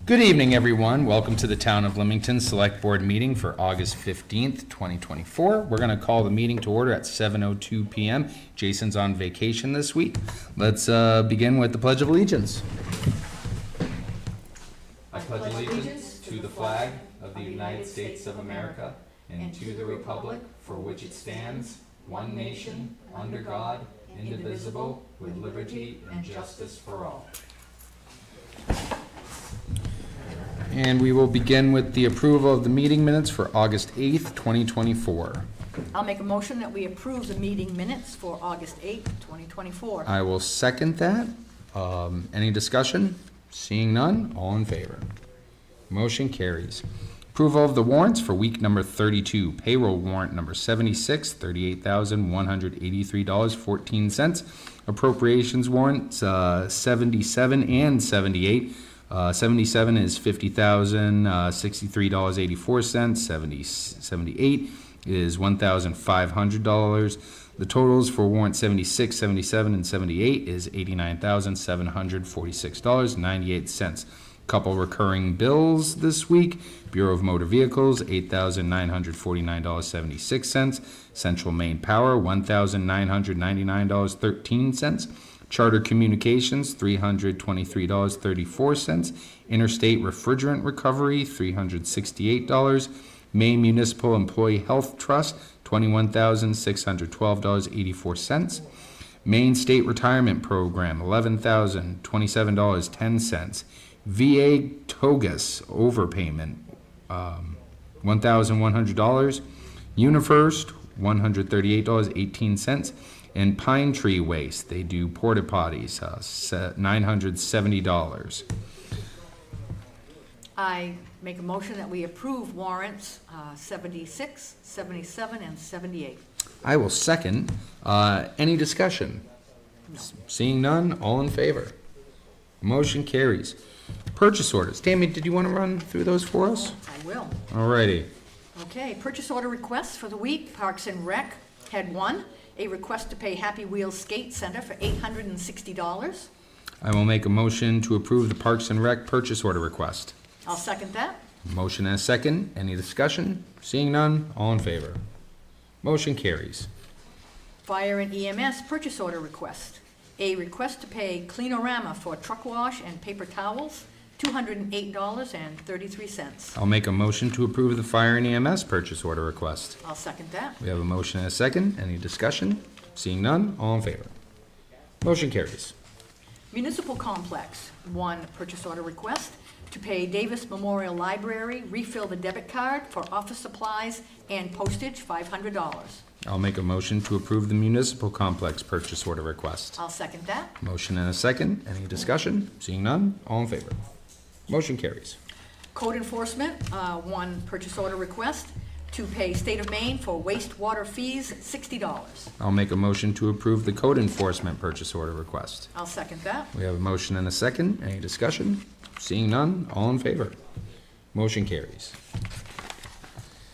Good evening, everyone. Welcome to the Town of Limington Select Board meeting for August 15th, 2024. We're going to call the meeting to order at 7:02 p.m. Jason's on vacation this week. Let's begin with the Pledge of Allegiance. I pledge allegiance to the flag of the United States of America and to the republic for which it stands, one nation, under God, indivisible, with liberty and justice for all. And we will begin with the approval of the meeting minutes for August 8th, 2024. I'll make a motion that we approve the meeting minutes for August 8th, 2024. I will second that. Any discussion? Seeing none, all in favor. Motion carries. Approval of the warrants for week number 32. Payroll warrant number 76, $38,183.14. Appropriations warrants 77 and 78. 77 is $50,063.84. 78 is $1,500. The totals for warrant 76, 77, and 78 is $89,746.98. Couple recurring bills this week. Bureau of Motor Vehicles, $8,949.76. Central Maine Power, $1,999.13. Charter Communications, $323.34. Interstate Refrigerant Recovery, $368. Maine Municipal Employee Health Trust, $21,612.84. Maine State Retirement Program, $11,027.10. VA Togus overpayment, $1,100. UniFirst, $138.18. And Pine Tree Waste, they do porta potties, $970. I make a motion that we approve warrants 76, 77, and 78. I will second. Any discussion? No. Seeing none, all in favor. Motion carries. Purchase orders. Tammy, did you want to run through those for us? I will. All righty. Okay, purchase order requests for the week. Parks and Rec had one. A request to pay Happy Wheels Skate Center for $860. I will make a motion to approve the Parks and Rec purchase order request. I'll second that. Motion and a second. Any discussion? Seeing none, all in favor. Motion carries. Fire and EMS purchase order request. A request to pay Cleanorama for truck wash and paper towels, $208.33. I'll make a motion to approve the Fire and EMS purchase order request. I'll second that. We have a motion and a second. Any discussion? Seeing none, all in favor. Motion carries. Municipal Complex, one purchase order request to pay Davis Memorial Library, refill the debit card for office supplies and postage, $500. I'll make a motion to approve the Municipal Complex purchase order request. I'll second that. Motion and a second. Any discussion? Seeing none, all in favor. Motion carries. Code Enforcement, one purchase order request to pay State of Maine for wastewater fees, $60. I'll make a motion to approve the Code Enforcement purchase order request. I'll second that. We have a motion and a second. Any discussion? Seeing none, all in favor. Motion carries.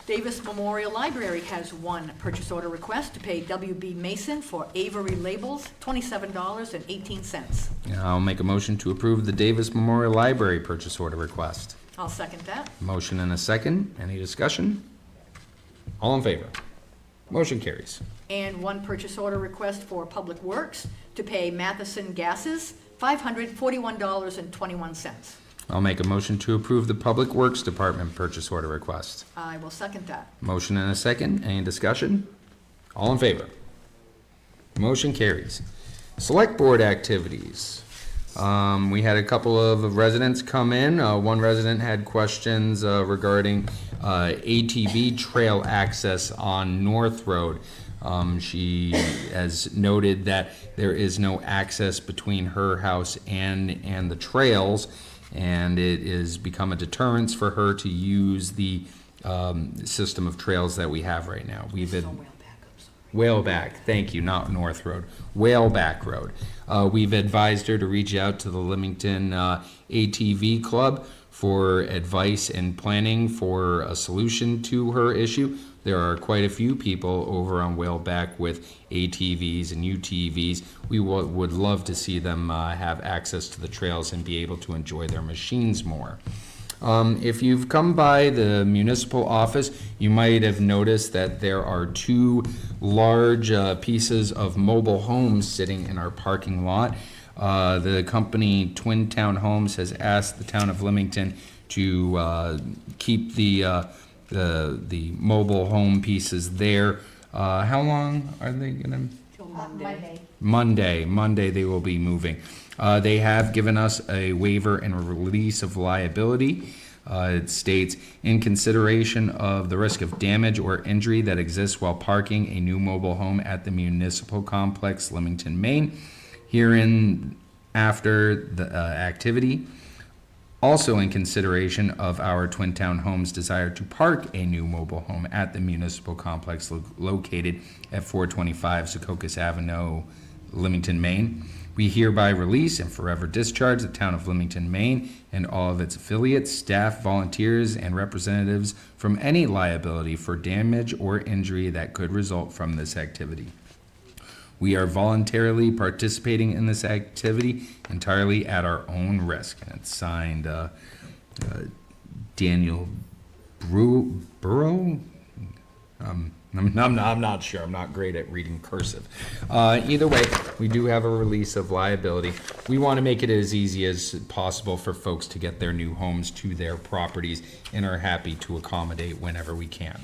Davis Memorial Library has one purchase order request to pay W.B. Mason for Avery labels, $27.18. I'll make a motion to approve the Davis Memorial Library purchase order request. I'll second that. Motion and a second. Any discussion? All in favor. Motion carries. And one purchase order request for Public Works to pay Matheson Gases, $541.21. I'll make a motion to approve the Public Works Department purchase order request. I will second that. Motion and a second. Any discussion? All in favor. Motion carries. Select Board activities. We had a couple of residents come in. One resident had questions regarding ATV trail access on North Road. She has noted that there is no access between her house and the trails, and it has become a deterrence for her to use the system of trails that we have right now. Whaleback, thank you, not North Road. Whaleback Road. We've advised her to reach out to the Limington ATV Club for advice and planning for a solution to her issue. There are quite a few people over on Whaleback with ATVs and UTVs. We would love to see them have access to the trails and be able to enjoy their machines more. If you've come by the municipal office, you might have noticed that there are two large pieces of mobile homes sitting in our parking lot. The company Twin Town Homes has asked the town of Limington to keep the mobile home pieces there. How long are they gonna? Till Monday. Monday they will be moving. They have given us a waiver and a release of liability. It states, in consideration of the risk of damage or injury that exists while parking a new mobile home at the municipal complex, Limington, Maine, herein after the activity. Also in consideration of our Twin Town Homes' desire to park a new mobile home at the municipal complex located at 425 Secaucus Avenue, Limington, Maine, we hereby release and forever discharge the town of Limington, Maine, and all of its affiliates, staff, volunteers, and representatives from any liability for damage or injury that could result from this activity. We are voluntarily participating in this activity entirely at our own risk. And it's signed Daniel Burrow. I'm not sure. I'm not great at reading cursive. Either way, we do have a release of liability. We want to make it as easy as possible for folks to get their new homes to their properties and are happy to accommodate whenever we can.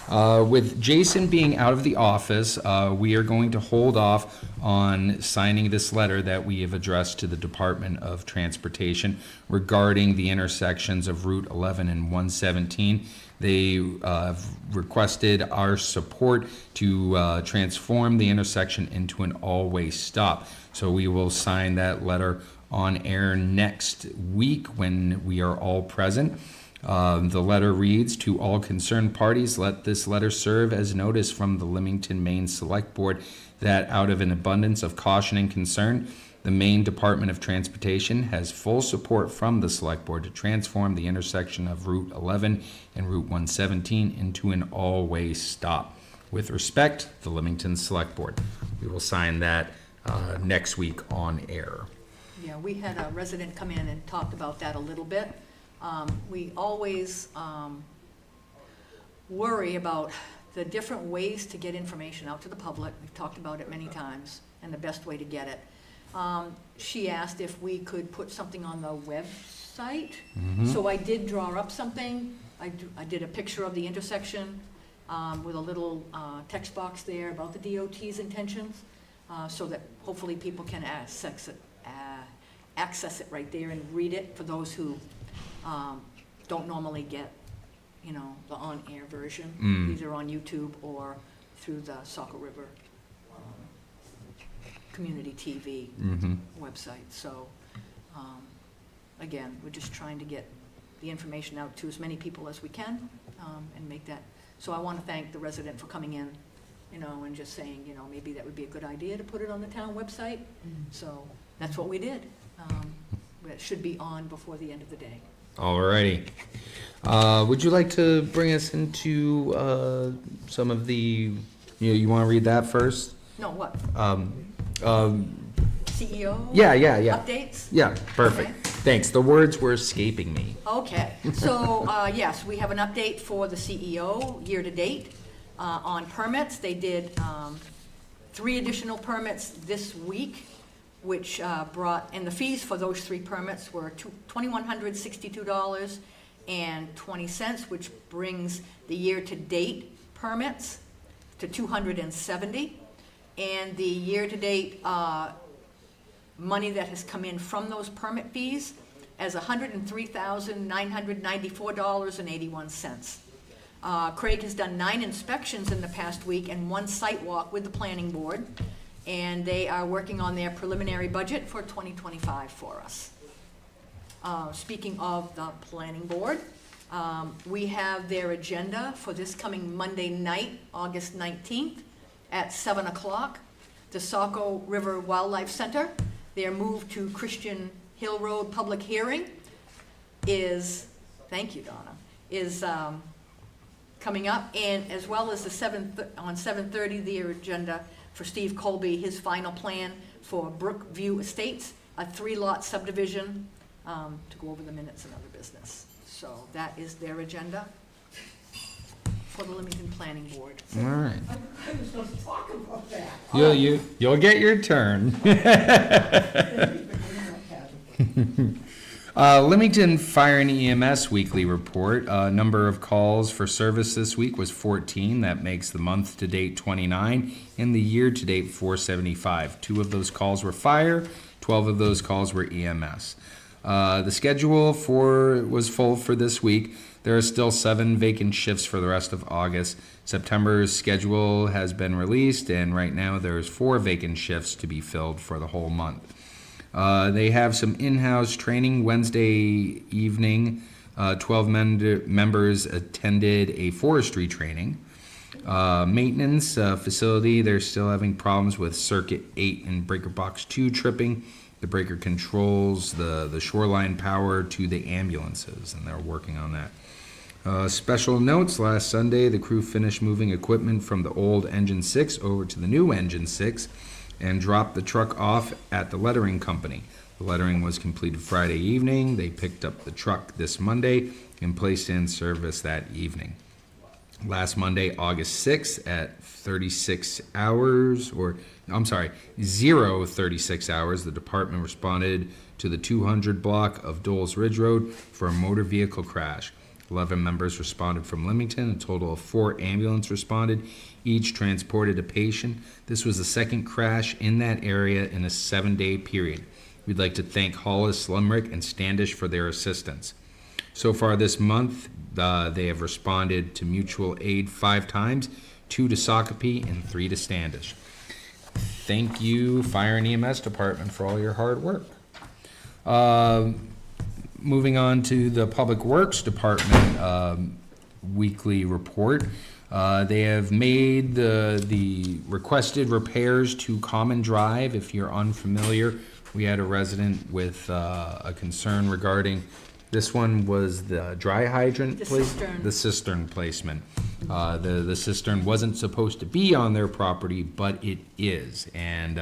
With Jason being out of the office, we are going to hold off on signing this letter that we have addressed to the Department of Transportation regarding the intersections of Route 11 and 117. They have requested our support to transform the intersection into an all-way stop. So we will sign that letter on air next week when we are all present. The letter reads, to all concerned parties, let this letter serve as notice from the Limington, Maine Select Board that out of an abundance of caution and concern, the Maine Department of Transportation has full support from the Select Board to transform the intersection of Route 11 and Route 117 into an all-way stop. With respect, the Limington Select Board. We will sign that next week on air. Yeah, we had a resident come in and talked about that a little bit. We always worry about the different ways to get information out to the public. We've talked about it many times, and the best way to get it. She asked if we could put something on the website. So I did draw up something. I did a picture of the intersection with a little text box there about the DOT's intentions, so that hopefully people can access it right there and read it for those who don't normally get, the on-air version. These are on YouTube or through the Saco River Community TV website. So, again, we're just trying to get the information out to as many people as we can and make that. So I want to thank the resident for coming in, and just saying, maybe that would be a good idea to put it on the town website. So that's what we did. It should be on before the end of the day. Alrighty. Would you like to bring us into some of the, you want to read that first? No, what? CEO? Yeah. Updates? Yeah, perfect. Okay. Thanks. The words were escaping me. Okay, so, yes, we have an update for the CEO year-to-date on permits. They did 3 additional permits this week, which and the fees for those 3 permits were $2,162.20, which brings the year-to-date permits to $270. And the year-to-date money that has come in from those permit fees as $103,994.81. Craig has done 9 inspections in the past week and 1 site walk with the planning board, and they are working on their preliminary budget for 2025 for us. Speaking of the planning board, we have their agenda for this coming Monday night, August 19th at 7 o'clock. The Saco River Wildlife Center. Their move to Christian Hill Road public hearing. is, thank you, Donna, is coming up, and as well as on 7:30, the agenda for Steve Colby, his final plan for Brookview Estates, a 3-lot subdivision, to go over the minutes and other business. So that is their agenda for the Limington Planning Board. All right. I was going to talk about that. You'll get your turn. Limington Fire and EMS weekly report. Number of calls for service this week was 14. That makes the month to date 29 and the year to date 475. 2 of those calls were fire, 12 of those calls were EMS. The schedule was full for this week. There are still 7 vacant shifts for the rest of August. September's schedule has been released, and right now there's 4 vacant shifts to be filled for the whole month. They have some in-house training Wednesday evening. 12 members attended a forestry training. Maintenance facility, they're still having problems with Circuit 8 and Breaker Box 2 tripping. The breaker controls the shoreline power to the ambulances, and they're working on that. Special notes, last Sunday, the crew finished moving equipment from the old Engine 6 over to the new Engine 6 and dropped the truck off at the lettering company. The lettering was completed Friday evening. They picked up the truck this Monday and placed it in service that evening. Last Monday, August 6th at 36 hours, 0:36 hours, the department responded to the 200 block of Doles Ridge Road for a motor vehicle crash. 11 members responded from Limington. A total of 4 ambulances responded. Each transported a patient. This was the second crash in that area in a 7-day period. We'd like to thank Hollis, Limerick, and Standish for their assistance. So far this month, they have responded to mutual aid 5 times, 2 to Shakopee and 3 to Standish. Thank you, Fire and EMS Department, for all your hard work. Moving on to the Public Works Department weekly report. They have made the requested repairs to Common Drive. If you're unfamiliar, we had a resident with a concern regarding, this one was the dry hydrant the cistern placement. The cistern wasn't supposed to be on their property, but it is. And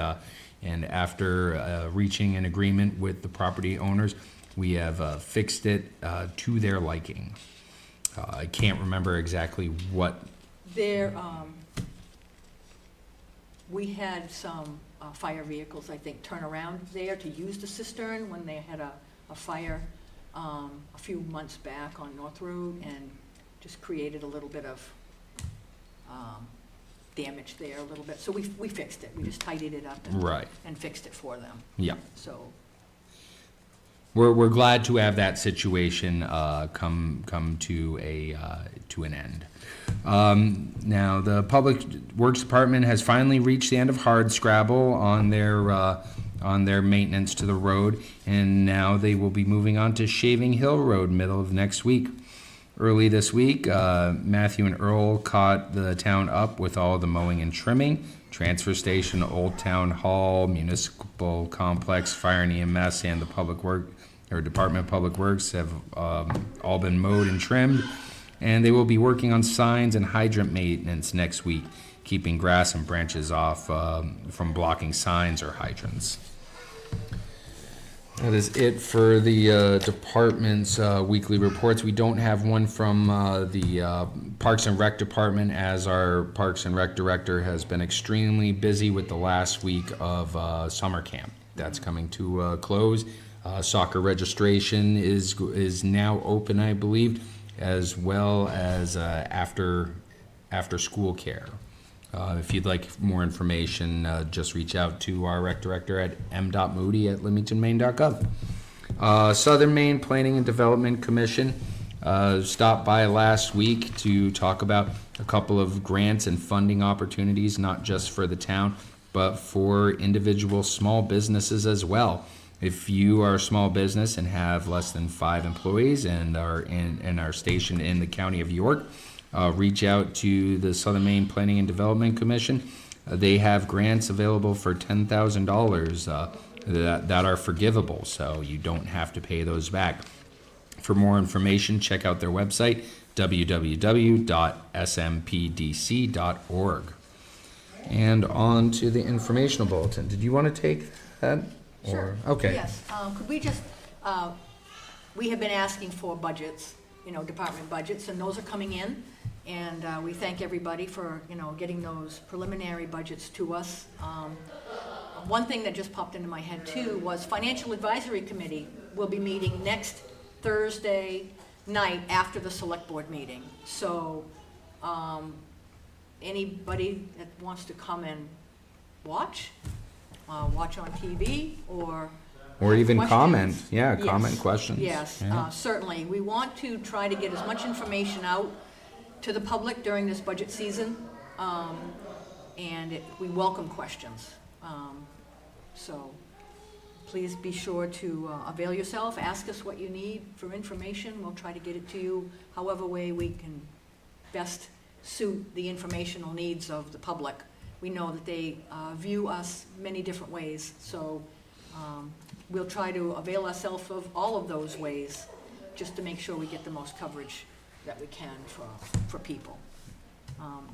after reaching an agreement with the property owners, we have fixed it to their liking. I can't remember exactly what. We had some fire vehicles, I think, turn around there to use the cistern when they had a fire a few months back on North Road, and just created a little bit of damage there a little bit. So we fixed it. We just tidied it up and fixed it for them. Yeah. So we're glad to have that situation come to an end. Now the Public Works Department has finally reached the end of hardscrabble on their maintenance to the road, and now they will be moving on to Shaving Hill Road middle of next week. Early this week, Matthew and Earl caught the town up with all the mowing and trimming. Transfer station, Old Town Hall, Municipal Complex, Fire and EMS, and the Department of Public Works have all been mowed and trimmed. And they will be working on signs and hydrant maintenance next week, keeping grass and branches off from blocking signs or hydrants. That is it for the department's weekly reports. We don't have one from the Parks and Rec department, as our Parks and Rec director has been extremely busy with the last week of summer camp. That's coming to a close. Soccer registration is now open, I believe, as well as after school care. If you'd like more information, just reach out to our rec director at m.moody@limingtonmaine.gov. Southern Maine Planning and Development Commission stopped by last week to talk about a couple of grants and funding opportunities, not just for the town, but for individual small businesses as well. If you are a small business and have less than 5 employees and are stationed in the county of York, reach out to the Southern Maine Planning and Development Commission. They have grants available for $10,000 that are forgivable, so you don't have to pay those back. For more information, check out their website, www.smpdc.org. And on to the informational bulletin. Did you want to take that? Sure. Or- Okay. Yes, could we just, we have been asking for budgets, department budgets, and those are coming in. And we thank everybody for, getting those preliminary budgets to us. One thing that just popped into my head too was Financial Advisory Committee will be meeting next Thursday night after the select board meeting. So, anybody that wants to come and watch on TV or Or even questions? comment. Yeah, Yes. comment questions. Yes, Yeah. certainly. We want to try to get as much information out to the public during this budget season, and we welcome questions. So please be sure to avail yourself, ask us what you need for information. We'll try to get it to you however way we can best suit the informational needs of the public. We know that they view us many different ways, so we'll try to avail ourselves of all of those ways just to make sure we get the most coverage that we can for people.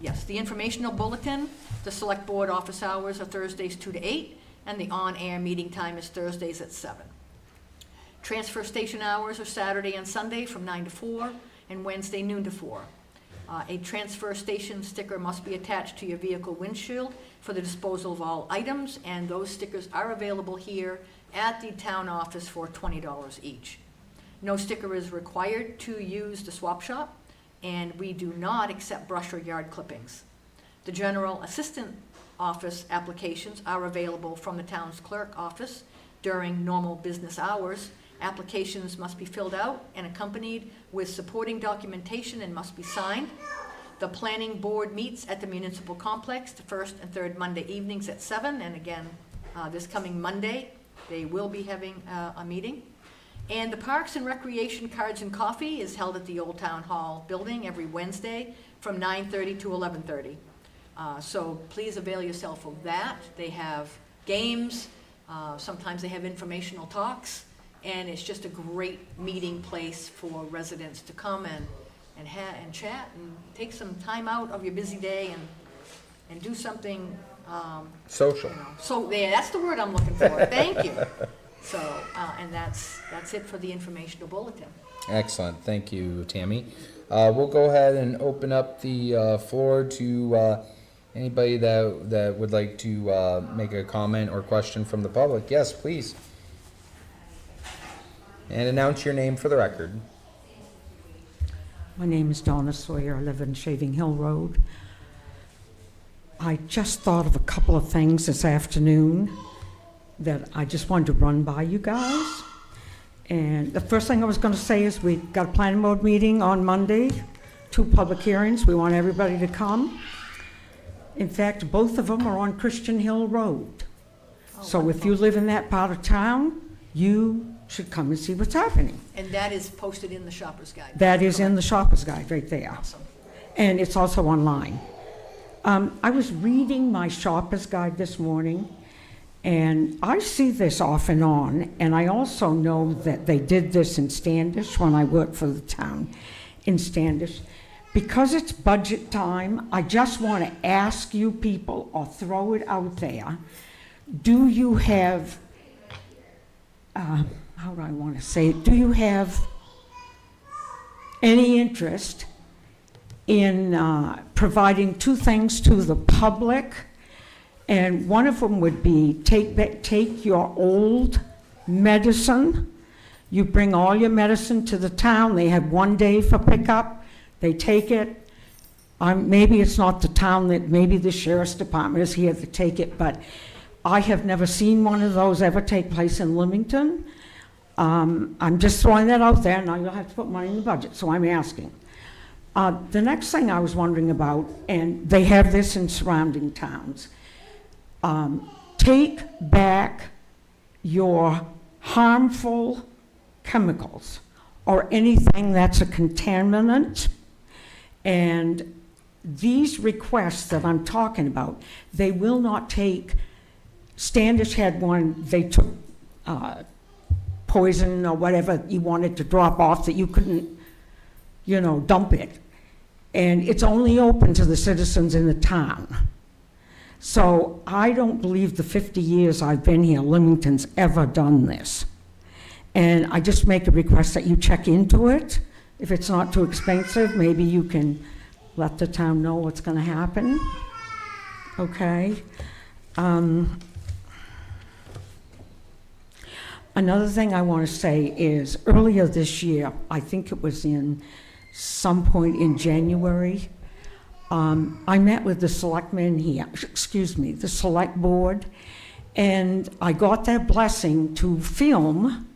Yes, the informational bulletin, the select board office hours are Thursdays 2 to 8, and the on-air meeting time is Thursdays at 7. Transfer station hours are Saturday and Sunday from 9 to 4, and Wednesday noon to 4. A transfer station sticker must be attached to your vehicle windshield for the disposal of all items, and those stickers are available here at the town office for $20 each. No sticker is required to use the swap shop, and we do not accept brush or yard clippings. The general assistant office applications are available from the town's clerk office during normal business hours. Applications must be filled out and accompanied with supporting documentation and must be signed. The planning board meets at the municipal complex the first and third Monday evenings at 7, and again, this coming Monday, they will be having a meeting. And the Parks and Recreation Cards and Coffee is held at the Old Town Hall building every Wednesday from 9:30 to 11:30. So please avail yourself of that. They have games, sometimes they have informational talks, and it's just a great meeting place for residents to come and chat and take some time out of your busy day and do something. Social. So yeah, that's the word I'm looking for. Thank you. So, and that's it for the informational bulletin. Excellent. Thank you, Tammy. We'll go ahead and open up the floor to anybody that would like to make a comment or question from the public. Yes, please. And announce your name for the record. My name is Donna Sawyer. I live in Shaving Hill Road. I just thought of a couple of things this afternoon that I just wanted to run by you guys. And the first thing I was going to say is we got a planning board meeting on Monday, 2 public hearings. We want everybody to come. In fact, both of them are on Christian Hill Road. So if you live in that part of town, you should come and see what's happening. And that is posted in the Shopper's Guide. That is in the Shopper's Guide right there. Awesome. And it's also online. I was reading my Shopper's Guide this morning, and I see this off and on, and I also know that they did this in Standish when I worked for the town in Standish. Because it's budget time, I just want to ask you people, or throw it out there, do you have, how do I want to say it, do you have any interest in providing 2 things to the public? And one of them would be take your old medicine. You bring all your medicine to the town. They have 1 day for pickup. They take it. Maybe it's not the town, that maybe the sheriff's department is here to take it, but I have never seen one of those ever take place in Limington. I'm just throwing that out there. Now you'll have to put money in the budget, so I'm asking. The next thing I was wondering about, and they have this in surrounding towns, take back your harmful chemicals or anything that's a contaminant. And these requests that I'm talking about, they will not take. Standish had one, they took poison or whatever you wanted to drop off that you couldn't, dump it. And it's only open to the citizens in the town. So I don't believe the 50 years I've been here, Limington's ever done this. And I just make a request that you check into it. If it's not too expensive, maybe you can let the town know what's going to happen. Okay? Another thing I want to say is earlier this year, I think it was in some point in January, I met with the selectmen here, the select board, and I got their blessing to film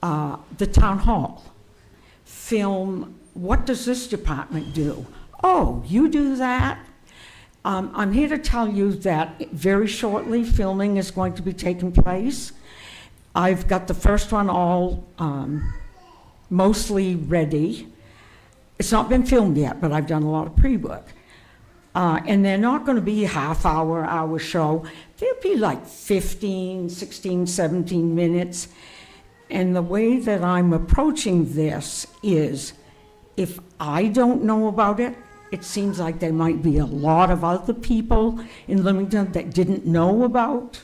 the town hall. Film, what does this department do? Oh, you do that? I'm here to tell you that very shortly, filming is going to be taking place. I've got the first one all mostly ready. It's not been filmed yet, but I've done a lot of pre-work. And they're not going to be a hour show. They'll be like 15, 16, 17 minutes. And the way that I'm approaching this is, if I don't know about it, it seems like there might be a lot of other people in Limington that didn't know about.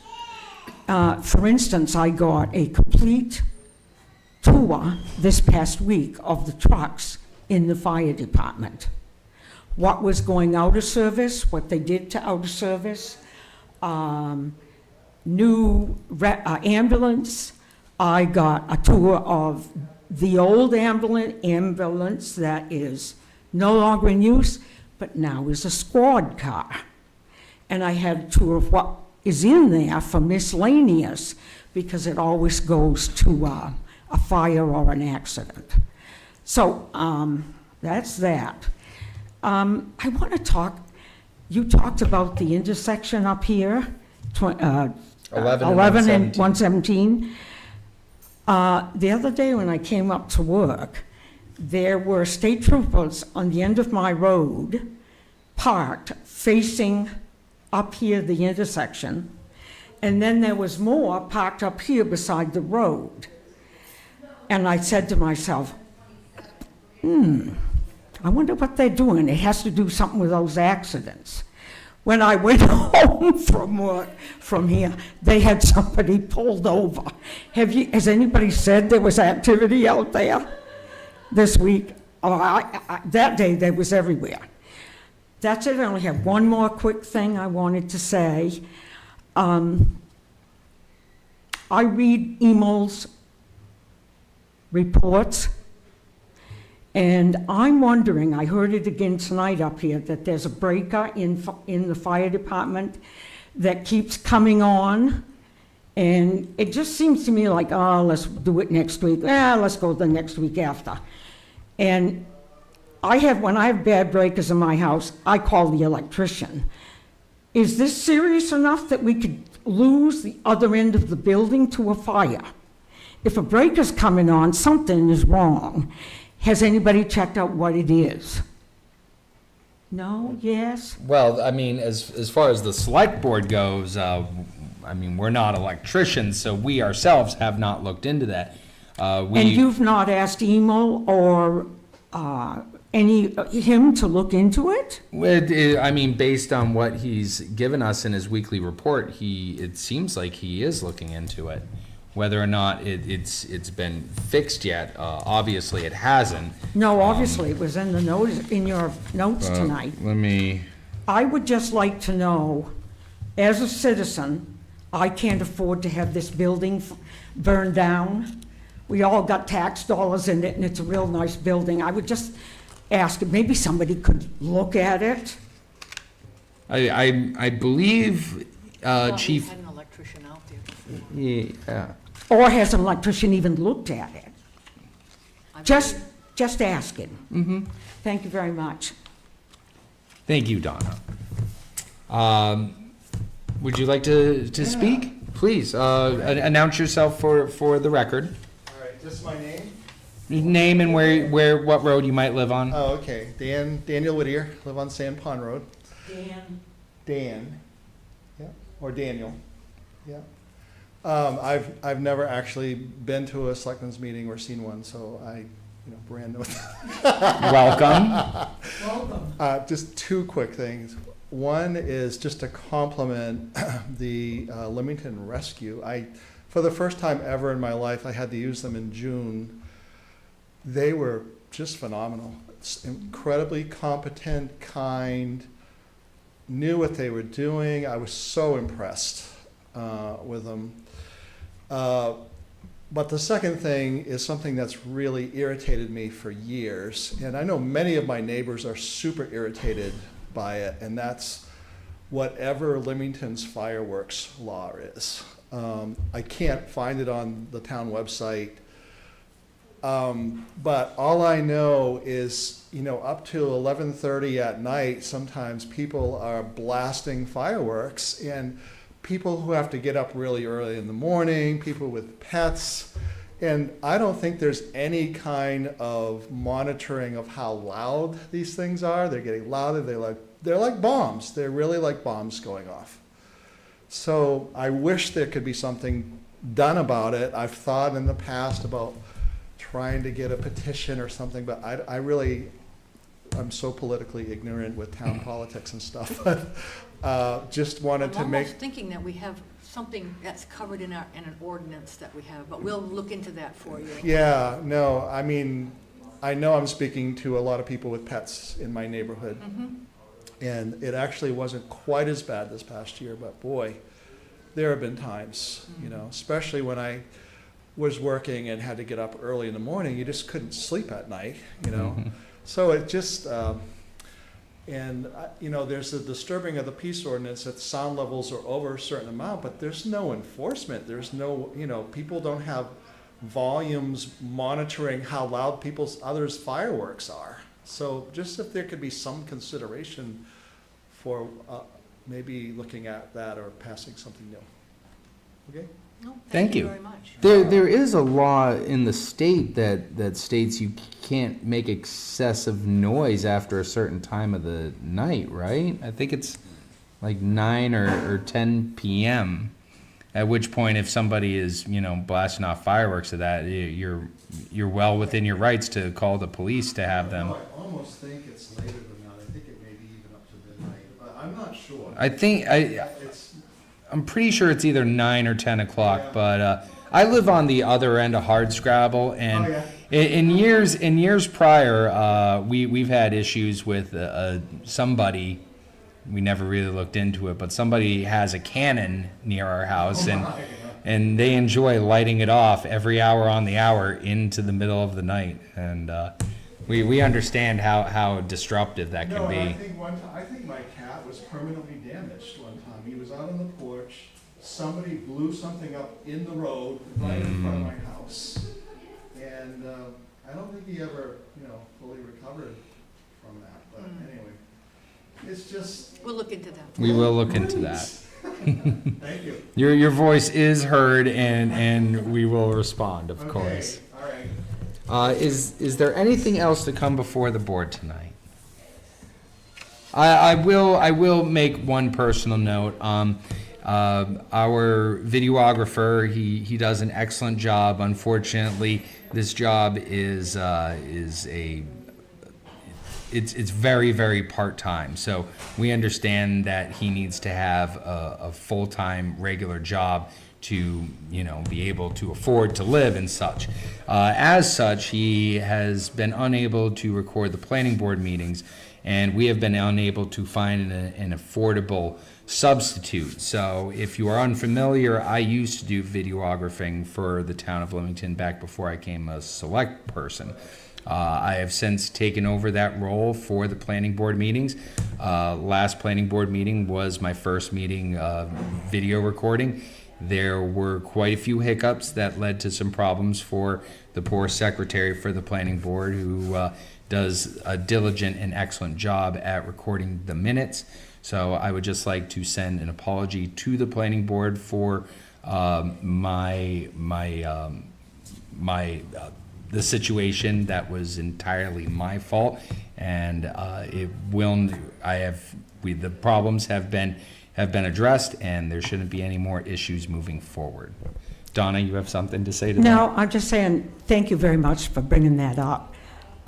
For instance, I got a complete tour this past week of the trucks in the fire department. What was going out of service, what they did to out of service, new ambulance. I got a tour of the old ambulance that is no longer in use, but now is a squad car. And I had a tour of what is in there for miscellaneous, because it always goes to a fire or an accident. So that's that. I want to talk, you talked about the intersection up here, 11 and 117. The other day when I came up to work, there were state troopers on the end of my road, parked, facing up here, the intersection, and then there was more parked up here beside the road. And I said to myself, I wonder what they're doing. It has to do something with those accidents. When I went home from work, from here, they had somebody pulled over. Has anybody said there was activity out there this week? That day, there was everywhere. That's it. I only have one more quick thing I wanted to say. I read emails, reports, and I'm wondering, I heard it again tonight up here, that there's a breaker in the fire department that keeps coming on, and it just seems to me like, oh, let's do it next week. Let's go the next week after. And when I have bad breakers in my house, I call the electrician. Is this serious enough that we could lose the other end of the building to a fire? If a breaker's coming on, something is wrong. Has anybody checked out what it is? No? Yes? Well, I mean, as far as the select board goes, I mean, we're not electricians, so we ourselves have not looked into that. And you've not asked Emil or him to look into it? I mean, based on what he's given us in his weekly report, it seems like he is looking into it. Whether or not it's been fixed yet, obviously it hasn't. No, obviously it was in the notice, in your notes tonight. I would just like to know, as a citizen, I can't afford to have this building burned down. We all got tax dollars in it, and it's a real nice building. I would just ask if maybe somebody could look at it. I believe Chief. We had an electrician out there before. Yeah. Or has an electrician even looked at it? I Just asking. Mm-hmm. Thank you very much. Thank you, Donna. Would you like to speak? Please, announce yourself for the record. All right, just my name. Name and what road you might live on. Oh, okay. Daniel Whittier, live on Sand Pond Road. Dan. Dan. Yeah. Or Daniel. Yeah. I've never actually been to a selectmen's meeting or seen one, so brand new. Welcome. Welcome. Just two quick things. One is just to compliment the Limington Rescue. For the first time ever in my life, I had to use them in June. They were just phenomenal. Incredibly competent, kind, knew what they were doing. I was so impressed with them. But the second thing is something that's really irritated me for years, and I know many of my neighbors are super irritated by it, and that's whatever Limington's fireworks law is. I can't find it on the town website, but all I know is, up to 11:30 at night, sometimes people are blasting fireworks, and people who have to get up really early in the morning, people with pets, and I don't think there's any kind of monitoring of how loud these things are. They're getting louder. They're like bombs. They're really like bombs going off. So I wish there could be something done about it. I've thought in the past about trying to get a petition or something, but I'm so politically ignorant with town politics and stuff. But just wanted to I'm make. almost thinking that we have something that's covered in an ordinance that we have, but we'll look into that for you. Yeah, no, I mean, I know I'm speaking to a lot of people with pets in my neighborhood. Mm-hmm. And it actually wasn't quite as bad this past year, but boy, there have been times, especially when I was working and had to get up early in the morning, you just couldn't sleep at night, So it just, there's a disturbing of the peace ordinance that sound levels are over a certain amount, but there's no enforcement. There's no, people don't have volumes monitoring how loud others' fireworks are. So just if there could be some consideration for maybe looking at that or passing something new. Okay? No, Thank you. very much. There is a law in the state that states you can't make excessive noise after a certain time of the night, right? I think it's like 9 or 10 p.m. At which point, if somebody is, blasting off fireworks at that, you're well within your rights to call the police to have them. I almost think it's later than that. I think it may be even up to midnight, but I'm not sure. I'm pretty sure it's either 9 or 10 o'clock, Yeah. but I live on the other end of Hardscrabble, and in years prior, we've had issues with somebody. We never really looked into it, but somebody has a cannon near our house, and they enjoy lighting it off every hour on the hour into the middle of the night, and we understand how disruptive that can No, and be. I think my cat was permanently damaged one time. He was out on the porch, somebody blew something up in the road right in front of my house, and I don't think he ever, fully recovered from that, but anyway. It's just. We'll look into that. We will look into that. Thank you. Your voice is heard, and we will respond, of course. All right. Is there anything else to come before the board tonight? I will make one personal note. Our videographer, he does an excellent job. Unfortunately, this job is it's very, very part-time. So we understand that he needs to have a full-time regular job to, be able to afford to live and such. As such, he has been unable to record the planning board meetings, and we have been unable to find an affordable substitute. So if you are unfamiliar, I used to do videographing for the town of Limington back before I became a select person. I have since taken over that role for the planning board meetings. Last planning board meeting was my first meeting video recording. There were quite a few hiccups that led to some problems for the poor secretary for the planning board, who does a diligent and excellent job at recording the minutes. So I would just like to send an apology to the planning board for the situation that was entirely my fault, and the problems have been have been addressed, and there shouldn't be any more issues moving forward. Donna, you have something to say to that? No, I'm just saying, thank you very much for bringing that up.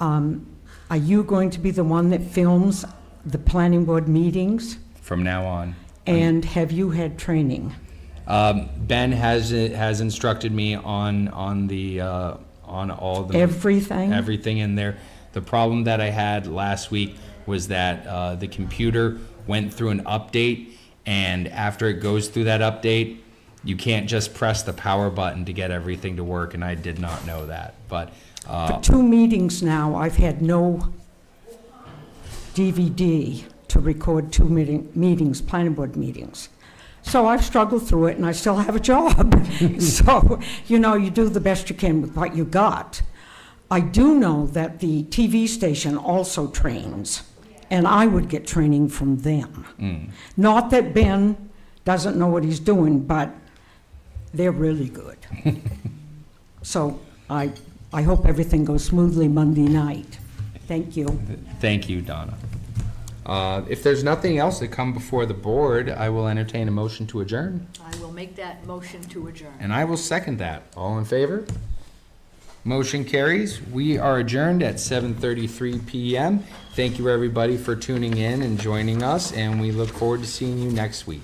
Are you going to be the one that films the planning board meetings? From now on. And have you had training? Ben has instructed me on all the Everything? everything in there. The problem that I had last week was that the computer went through an update, and after it goes through that update, you can't just press the power button to get everything to work, and I did not know that. But For 2 meetings now, I've had no DVD to record 2 meetings, planning board meetings. So I've struggled through it, and I still have a job. So, you do the best you can with what you got. I do know that the TV station also trains, and I would get training from them. Not that Ben doesn't know what he's doing, but they're really good. So I hope everything goes smoothly Monday night. Thank you. thank you, Donna. If there's nothing else to come before the board, I will entertain a motion to adjourn, I will make that motion to adjourn. and I will second that. All in favor? Motion carries. We are adjourned at 7:33 PM. Thank you, everybody, for tuning in and joining us, and we look forward to seeing you next week.